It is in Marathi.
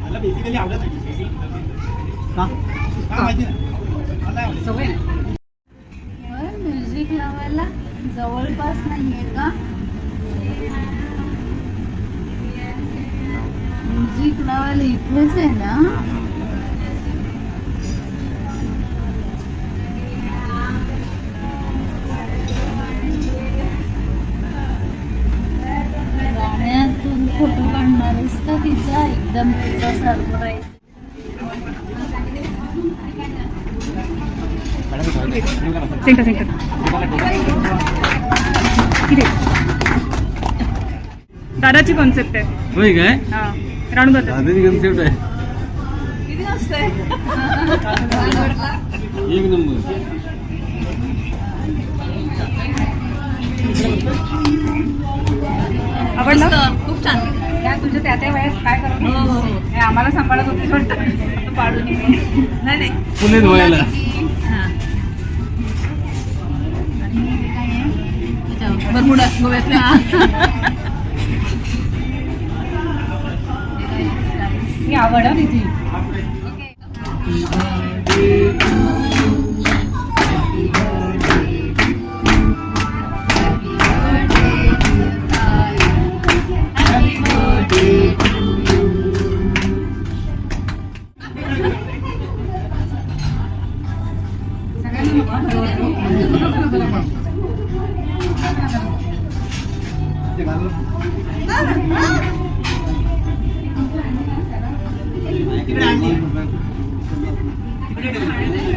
मला बेसिकली आवडत नाही का माहिती नाही सवय नाही म्युझिक लावायला जवळपास नाहीये का? म्युझिक लावायला इथेच आहे ना? गाण्यातून फोटो काढणारच का तिचा एकदम तिचा सरप्राईज? दादाची कॉन्सेप्ट आहे. होय काय? हा राणू दादा दादाची कन्सेप्ट आहे. किती असतंय? एक नंबर. आवडला? खूप छान. त्या तुझ्या त्या वयात काय करत हे आम्हाला सांभाळत होतीस वाटतं. पाडून नाही नाही. पुणे धुवायला. बरमुडा गोव्यातल्या. ही आवड आहे तिची. इकडे